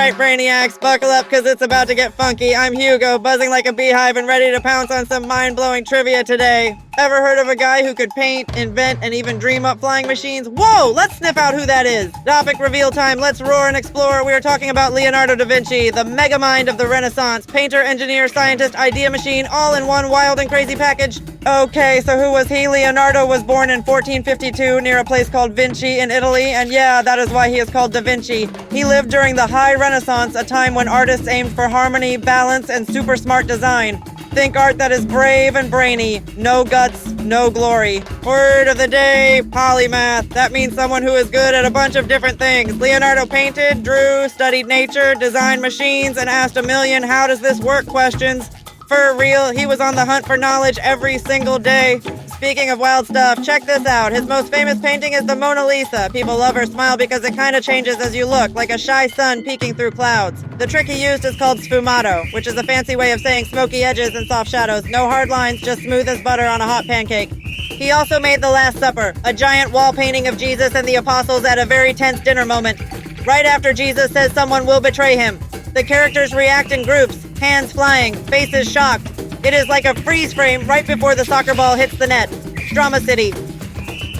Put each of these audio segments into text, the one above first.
Alright, Brainiacs, buckle up because it's about to get funky. I'm Hugo, buzzing like a beehive and ready to pounce on some mind-blowing trivia today. Ever heard of a guy who could paint, invent, and even dream up flying machines? Whoa, let's sniff out who that is. Topic reveal time, let's roar and explore. We are talking about Leonardo da Vinci, the mega mind of the Renaissance. Painter, engineer, scientist, idea machine, all in one wild and crazy package. Okay, so who was he? Leonardo was born in 1452 near a place called Vinci in Italy, and yeah, that is why he is called Da Vinci. He lived during the High Renaissance, a time when artists aimed for harmony, balance, and super smart design. Think art that is brave and brainy. No guts, no glory. Word of the day, polymath. That means someone who is good at a bunch of different things. Leonardo painted, drew, studied nature, designed machines, and asked a million how does this work questions. For real, he was on the hunt for knowledge every single day. Speaking of wild stuff, check this out. His most famous painting is the Mona Lisa. People love her smile because it kind of changes as you look, like a shy sun peeking through clouds. The trick he used is called sfumato, which is a fancy way of saying smoky edges and soft shadows. No hard lines, just smooth as butter on a hot pancake. He also made The Last Supper, a giant wall painting of Jesus and the apostles at a very tense dinner moment. Right after Jesus says someone will betray him. The characters react in groups, hands flying, faces shocked. It is like a freeze frame right before the soccer ball hits the net. Drama City.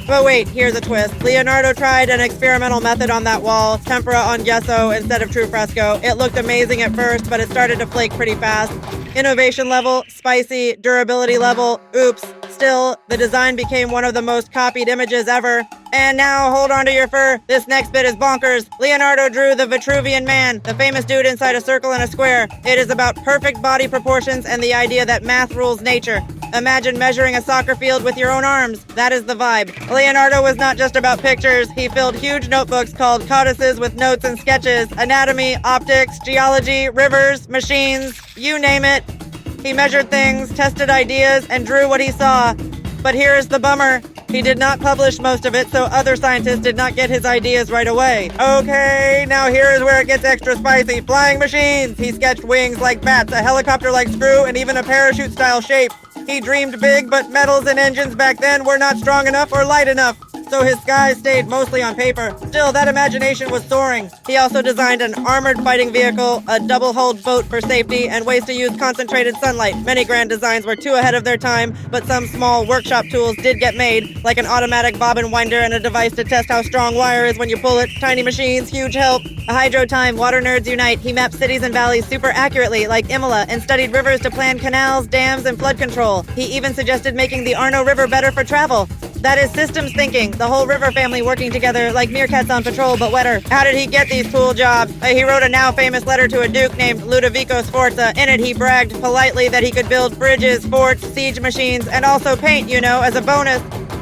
But wait, here's a twist. Leonardo tried an experimental method on that wall, tempera on gesso instead of true fresco. It looked amazing at first, but it started to flake pretty fast. Innovation level, spicy, durability level, oops. Still, the design became one of the most copied images ever. And now, hold on to your fur. This next bit is bonkers. Leonardo drew the Vitruvian Man, the famous dude inside a circle and a square. It is about perfect body proportions and the idea that math rules nature. Imagine measuring a soccer field with your own arms. That is the vibe. Leonardo was not just about pictures. He filled huge notebooks called codices with notes and sketches, anatomy, optics, geology, rivers, machines, you name it. He measured things, tested ideas, and drew what he saw. But here is the bummer. He did not publish most of it, so other scientists did not get his ideas right away. Okay, now here is where it gets extra spicy. Flying machines! He sketched wings like bats, a helicopter-like screw, and even a parachute-style shape. He dreamed big, but metals and engines back then were not strong enough or light enough. So his skies stayed mostly on paper. Still, that imagination was soaring. He also designed an armored fighting vehicle, a double-hulled boat for safety, and ways to use concentrated sunlight. Many grand designs were too ahead of their time, but some small workshop tools did get made, like an automatic bobbin winder and a device to test how strong wire is when you pull it. Tiny machines, huge help. A hydro time, water nerds unite. He mapped cities and valleys super accurately, like Imola, and studied rivers to plan canals, dams, and flood control. He even suggested making the Arno River better for travel. That is systems thinking, the whole river family working together like meerkats on patrol, but wetter. How did he get these cool jobs? He wrote a now famous letter to a duke named Ludovico Sforza. In it, he bragged politely that he could build bridges, forts, siege machines, and also paint, as a bonus.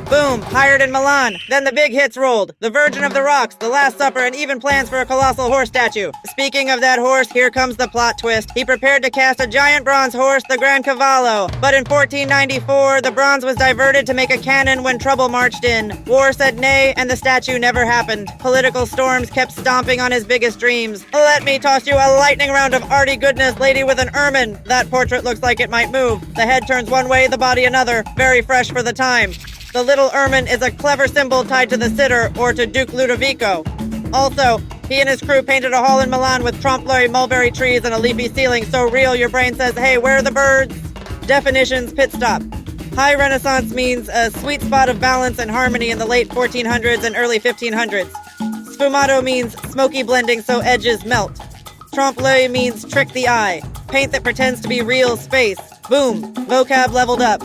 Boom, hired in Milan. Then the big hits rolled. The Virgin of the Rocks, The Last Supper, and even plans for a colossal horse statue. Speaking of that horse, here comes the plot twist. He prepared to cast a giant bronze horse, the Gran Cavallo. But in 1494, the bronze was diverted to make a cannon when trouble marched in. War said nay, and the statue never happened. Political storms kept stomping on his biggest dreams. Let me toss you a lightning round of arty goodness, lady with an ermine. That portrait looks like it might move. The head turns one way, the body another. Very fresh for the time. The little ermine is a clever symbol tied to the sitter, or to Duke Ludovico. Also, he and his crew painted a hall in Milan with trompe-l'oeil mulberry trees and a leafy ceiling so real your brain says, hey, where are the birds? Definitions, pit stop. High Renaissance means a sweet spot of balance and harmony in the late 1400s and early 1500s. Sfumato means smoky blending so edges melt. Trompe-l'oeil means trick the eye. Paint that pretends to be real space. Boom, vocab leveled up.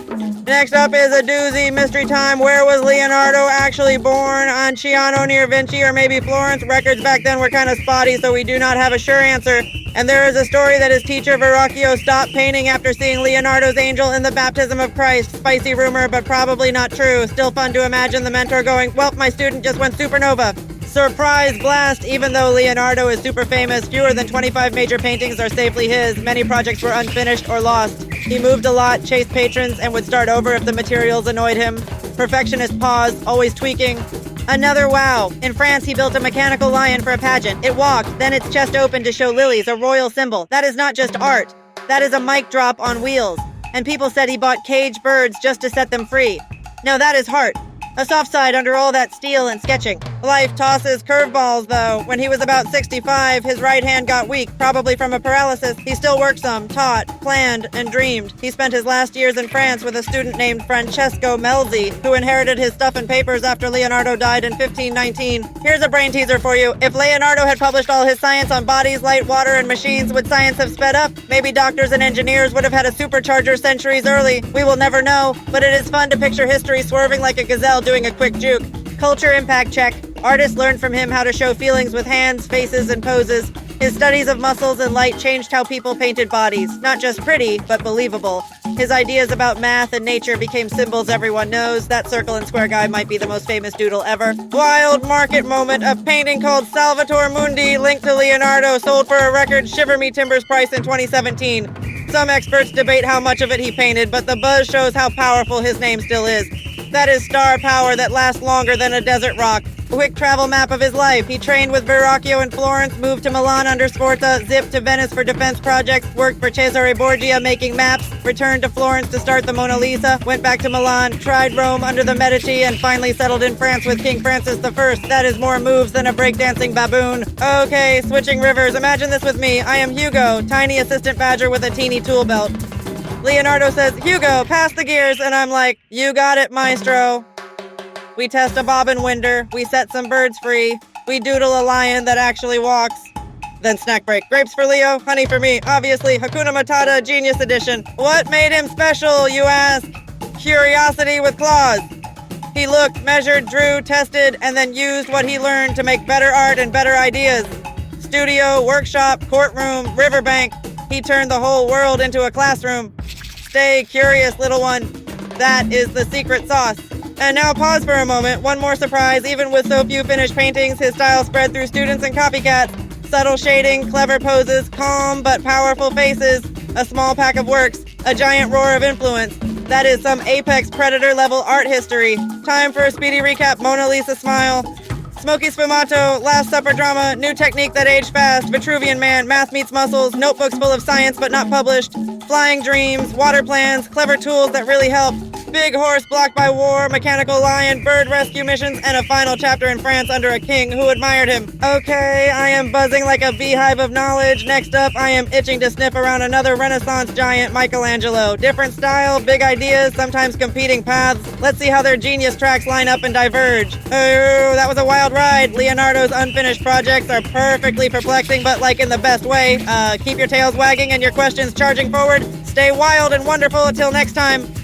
Next up is a doozy, mystery time. Where was Leonardo actually born? On Chiano near Vinci or maybe Florence? Records back then were kind of spotty, so we do not have a sure answer. And there is a story that his teacher Verrocchio stopped painting after seeing Leonardo's angel in the baptism of Christ. Spicy rumor, but probably not true. Still fun to imagine the mentor going, well, my student just went supernova. Surprise blast! Even though Leonardo is super famous, fewer than 25 major paintings are safely his. Many projects were unfinished or lost. He moved a lot, chased patrons, and would start over if the materials annoyed him. Perfectionist pause, always tweaking. Another wow! In France, he built a mechanical lion for a pageant. It walked, then its chest opened to show lilies, a royal symbol. That is not just art. That is a mic drop on wheels. And people said he bought caged birds just to set them free. Now that is heart. A soft side under all that steel and sketching. Life tosses curveballs, though. When he was about 65, his right hand got weak, probably from a paralysis. He still worked some, taught, planned, and dreamed. He spent his last years in France with a student named Francesco Melzi, who inherited his stuff and papers after Leonardo died in 1519. Here's a brain teaser for you. If Leonardo had published all his science on bodies, light, water, and machines, would science have sped up? Maybe doctors and engineers would have had a supercharger centuries early. We will never know, but it is fun to picture history swerving like a gazelle doing a quick juke. Culture impact check. Artists learned from him how to show feelings with hands, faces, and poses. His studies of muscles and light changed how people painted bodies. Not just pretty, but believable. His ideas about math and nature became symbols everyone knows. That circle and square guy might be the most famous doodle ever. Wild market moment. A painting called Salvator Mundi linked to Leonardo sold for a record Shiver Me Timbers price in 2017. Some experts debate how much of it he painted, but the buzz shows how powerful his name still is. That is star power that lasts longer than a desert rock. Quick travel map of his life. He trained with Verrocchio in Florence, moved to Milan under Sforza, zipped to Venice for defense projects, worked for Cesare Borgia making maps, returned to Florence to start the Mona Lisa, went back to Milan, tried Rome under the Medici, and finally settled in France with King Francis I. That is more moves than a breakdancing baboon. Okay, switching rivers. Imagine this with me. I am Hugo, tiny assistant badger with a teeny tool belt. Leonardo says, Hugo, pass the gears, and I'm like, you got it, maestro. We test a bobbin winder, we set some birds free, we doodle a lion that actually walks. Then snack break. Grapes for Leo, honey for me. Obviously, Hakuna Matata, Genius Edition. What made him special, you ask? Curiosity with claws. He looked, measured, drew, tested, and then used what he learned to make better art and better ideas. Studio, workshop, courtroom, riverbank. He turned the whole world into a classroom. Stay curious, little one. That is the secret sauce. And now pause for a moment. One more surprise. Even with so few finished paintings, his style spread through students and copycats. Subtle shading, clever poses, calm but powerful faces. A small pack of works. A giant roar of influence. That is some apex predator level art history. Time for a speedy recap. Mona Lisa smile. Smoky Sfumato, Last Supper drama, new technique that aged fast, Vitruvian Man, math meets muscles, notebooks full of science but not published, flying dreams, water plans, clever tools that really help, big horse blocked by war, mechanical lion, bird rescue missions, and a final chapter in France under a king who admired him. Okay, I am buzzing like a beehive of knowledge. Next up, I am itching to sniff around another Renaissance giant, Michelangelo. Different style, big ideas, sometimes competing paths. Let's see how their genius tracks line up and diverge. Oh, that was a wild ride. Leonardo's unfinished projects are perfectly perplexing, but like in the best way. Keep your tails wagging and your questions charging forward. Stay wild and wonderful until next time.